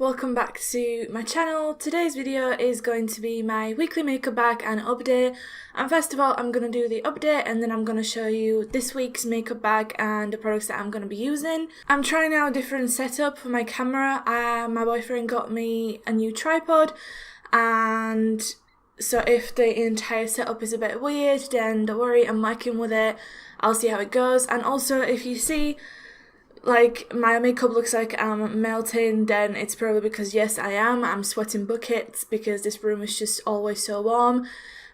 Welcome back to my channel. Today's video is going to be my weekly makeup bag and update. And first of all, I'm going to do the update and then I'm going to show you this week's makeup bag and the products that I'm going to be using. I'm trying out a different setup for my camera. My boyfriend got me a new tripod, and so if the entire setup is a bit weird, then don't worry, I'm working with it. I'll see how it goes. And also, if you see like my makeup looks like I'm melting, then it's probably because yes, I am. I'm sweating buckets because this room is just always so warm.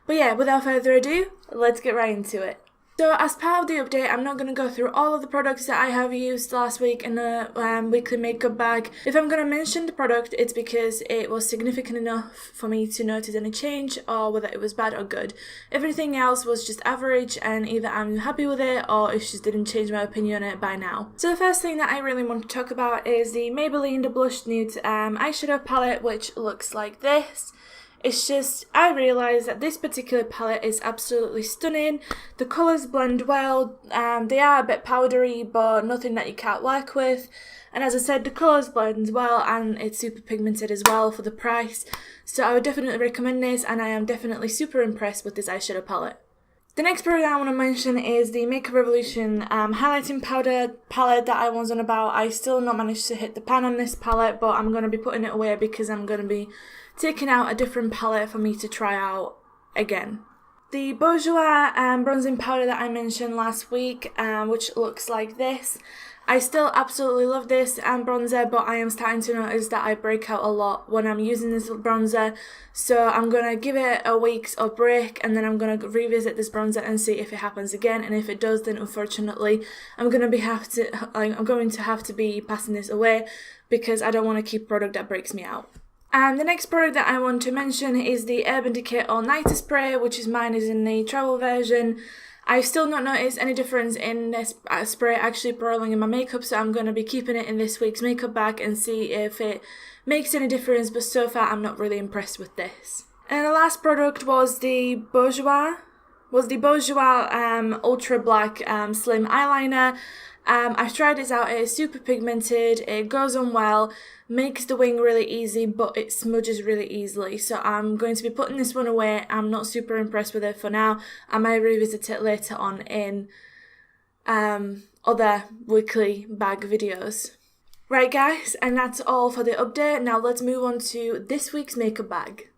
But yeah, without further ado, let's get right into it. So as part of the update, I'm not going to go through all of the products that I have used last week in the weekly makeup bag. If I'm going to mention the product, it's because it was significant enough for me to notice any change or whether it was bad or good. Everything else was just average, and either I'm happy with it or it just didn't change my opinion on it by now. So the first thing that I really want to talk about is the Maybelline The Blush Nude eyeshadow palette, which looks like this. It's just, I realised that this particular palette is absolutely stunning. The colours blend well, they are a bit powdery but nothing that you can't work with. And as I said, the colours blend well and it's super pigmented as well for the price. So I would definitely recommend this, and I am definitely super impressed with this eyeshadow palette. The next product I want to mention is the Makeup Revolution highlighting powder palette that I was on about. I still not managed to hit the pan on this palette, but I'm going to be putting it away because I'm going to be taking out a different palette for me to try out again. The Bourjois bronzing powder that I mentioned last week, which looks like this. I still absolutely love this bronzer, but I am starting to notice that I break out a lot when I'm using this bronzer. So I'm going to give it a week's break, and then I'm going to revisit this bronzer and see if it happens again. And if it does, then unfortunately I'm going to have to be passing this away because I don't want to keep a product that breaks me out. And the next product that I want to mention is the Urban Decay All Nighter Spray, which is mine is in the travel version. I've still not noticed any difference in this spray actually prolonging in my makeup, so I'm going to be keeping it in this week's makeup bag and see if it makes any difference, but so far I'm not really impressed with this. And the last product was the Bourjois Ultra Black Slim Eyeliner. I've tried this out. It is super pigmented, it goes on well, makes the wing really easy, but it smudges really easily. So I'm going to be putting this one away. I'm not super impressed with it for now. I might revisit it later on in other weekly bag videos. Right guys, and that's all for the update. Now let's move on to this week's makeup bag.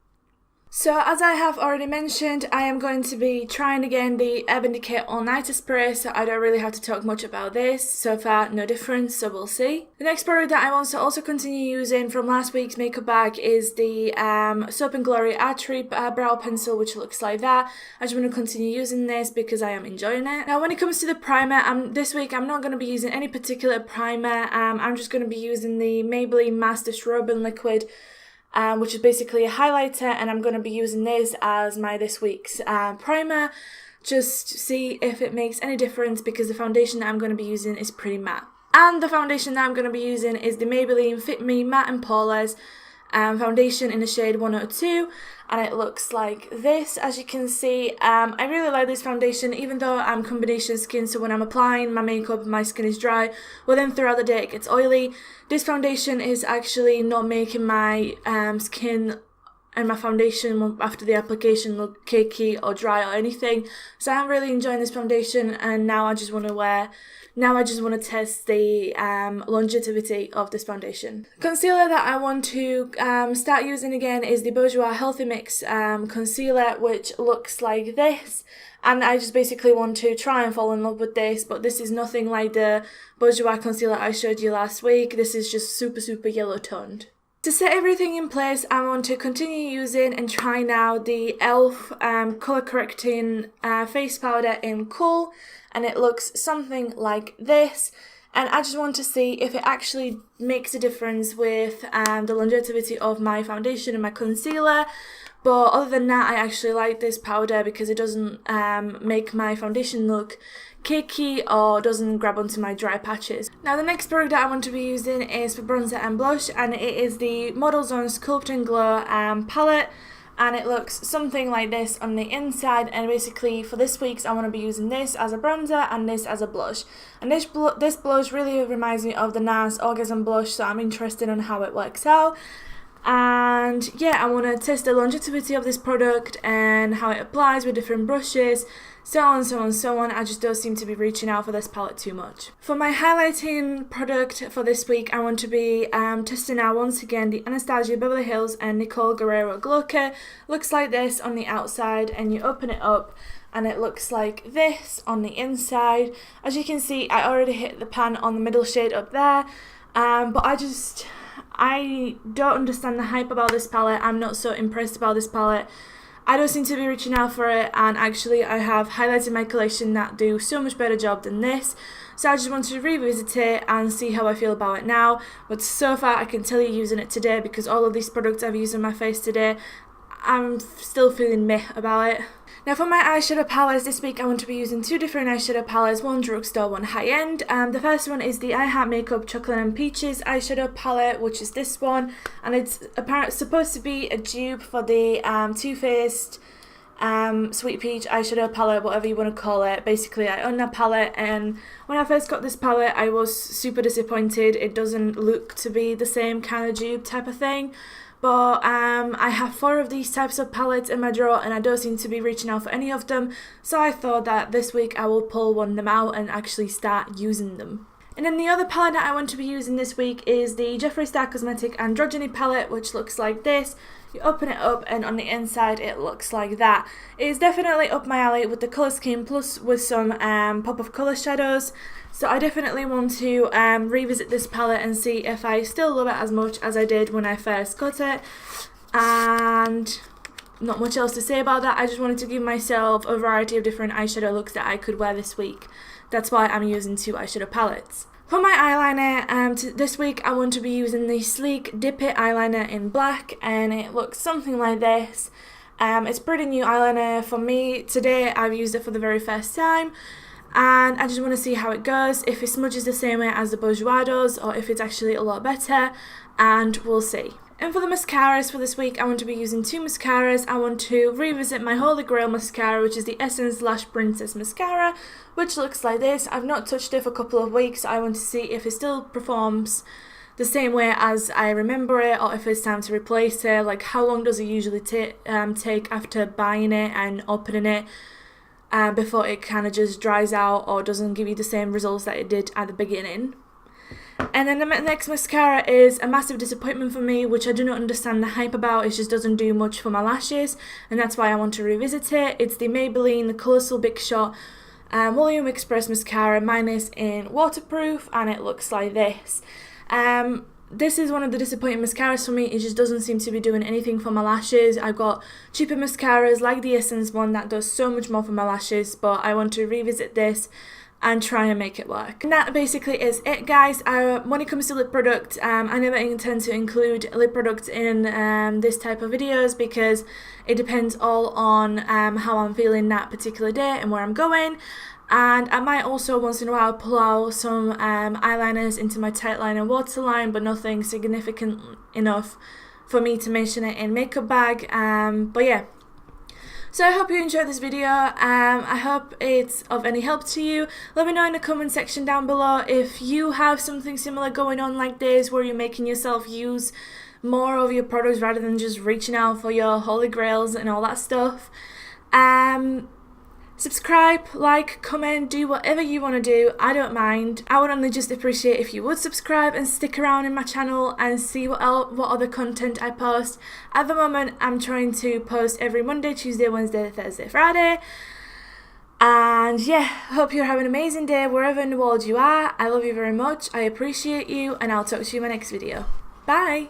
So as I have already mentioned, I am going to be trying again the Urban Decay All Nighter Spray, so I don't really have to talk much about this. So far, no difference, so we'll see. The next product that I want to also continue using from last week's makeup bag is the Soap & Glory Archery Brow Pencil, which looks like that. I just want to continue using this because I am enjoying it. Now when it comes to the primer, this week I'm not going to be using any particular primer. I'm just going to be using the Maybelline Master Strobing Liquid, which is basically a highlighter, and I'm going to be using this as my this week's primer, just to see if it makes any difference because the foundation that I'm going to be using is pretty matte. And the foundation that I'm going to be using is the Maybelline Fit Me Matte and Poreless foundation in the shade 102, and it looks like this. As you can see, I really like this foundation, even though I'm combination skin, so when I'm applying my makeup my skin is dry, well then throughout the day it gets oily. This foundation is actually not making my skin and my foundation after the application look cakey or dry or anything. So I'm really enjoying this foundation, and now I just want to test the longevity of this foundation. Concealer that I want to start using again is the Bourjois Healthy Mix concealer, which looks like this. And I just basically want to try and fall in love with this, but this is nothing like the Bourjois concealer I showed you last week. This is just super yellow toned. To set everything in place, I want to continue using and try now the e.l.f. colour correcting face powder in Cool, and it looks something like this. And I just want to see if it actually makes a difference with the longevity of my foundation and my concealer. But other than that, I actually like this powder because it doesn't make my foundation look cakey or doesn't grab onto my dry patches. Now the next product that I want to be using is for bronzer and blush, and it is the Model Zone Sculpt and Glow palette. and it looks something like this on the inside. And basically for this week's I want to be using this as a bronzer and this as a blush, and this blush really reminds me of the NARS Orgasm blush, so I'm interested in how it works out. And yeah, I want to test the longevity of this product and how it applies with different brushes, so on, so on, so on. I just don't seem to be reaching out for this palette too much. For my highlighting product for this week, I want to be testing out once again the Anastasia, Beverly Hills and Nicole Guerriero Glow Care. Looks like this on the outside, and you open it up and it looks like this on the inside. As you can see, I already hit the pan on the middle shade up there, but I don't understand the hype about this palette. I'm not so impressed about this palette. I don't seem to be reaching out for it, and actually I have highlights in my collection that do so much better job than this. So I just wanted to revisit it and see how I feel about it now. But so far I can tell you using it today, because all of these products I've used on my face today, I'm still feeling meh about it. Now for my eyeshadow palettes this week, I want to be using two different eyeshadow palettes, one drugstore, one high-end. The first one is the I Heart Makeup Chocolate and Peaches eyeshadow palette, which is this one, and it's apparently supposed to be a dupe for the Too Faced Sweet Peach eyeshadow palette, whatever you want to call it. Basically, I own that palette, and when I first got this palette I was super disappointed. It doesn't look to be the same kind of dupe type of thing. But I have 4 of these types of palettes in my drawer, and I don't seem to be reaching out for any of them, so I thought that this week I will pull one of them out and actually start using them. And then the other palette that I want to be using this week is the Jeffree Star Cosmetic Androgyny palette, which looks like this. You open it up and on the inside it looks like that. It is definitely up my alley with the colour scheme, plus with some pop of colour shadows. So I definitely want to revisit this palette and see if I still love it as much as I did when I first got it. And not much else to say about that. I just wanted to give myself a variety of different eyeshadow looks that I could wear this week. That's why I'm using 2 eyeshadow palettes. For my eyeliner, this week I want to be using the Sleek Dip It eyeliner in black, and it looks something like this. It's pretty new eyeliner for me. Today I've used it for the very first time, and I just want to see how it goes, if it smudges the same way as the Bourjois does, or if it's actually a lot better, and we'll see. And for the mascaras for this week, I want to be using 2 mascaras. I want to revisit my Holy Grail mascara, which is the Essence Lash Princess mascara, which looks like this. I've not touched it for a couple of weeks, so I want to see if it still performs the same way as I remember it, or if it's time to replace it. Like, how long does it usually take after buying it and opening it before it kind of just dries out or doesn't give you the same results that it did at the beginning. And then the next mascara is a massive disappointment for me, which I do not understand the hype about. It just doesn't do much for my lashes, and that's why I want to revisit it. It's the Maybelline, the Colossal Big Shot Volume Express Mascara. Mine is in waterproof, and it looks like this. This is one of the disappointing mascaras for me. It just doesn't seem to be doing anything for my lashes. I've got cheaper mascaras like the Essence one that does so much more for my lashes, but I want to revisit this and try and make it work. And that basically is it, guys. When it comes to lip products, I never intend to include lip products in this type of videos, because it depends all on how I'm feeling that particular day and where I'm going. And I might also once in a while pull out some eyeliners into my tight line and waterline, but nothing significant enough for me to mention it in makeup bag. But yeah. So I hope you enjoyed this video. I hope it's of any help to you. Let me know in the comment section down below if you have something similar going on like this, where you're making yourself use more of your products rather than just reaching out for your holy grails and all that stuff. Subscribe, like, comment, do whatever you want to do. I don't mind. I would only just appreciate if you would subscribe and stick around in my channel and see what other content I post. At the moment, I'm trying to post every Monday, Tuesday, Wednesday, Thursday, Friday. And yeah, hope you're having an amazing day wherever in the world you are. I love you very much. I appreciate you, and I'll talk to you in my next video. Bye!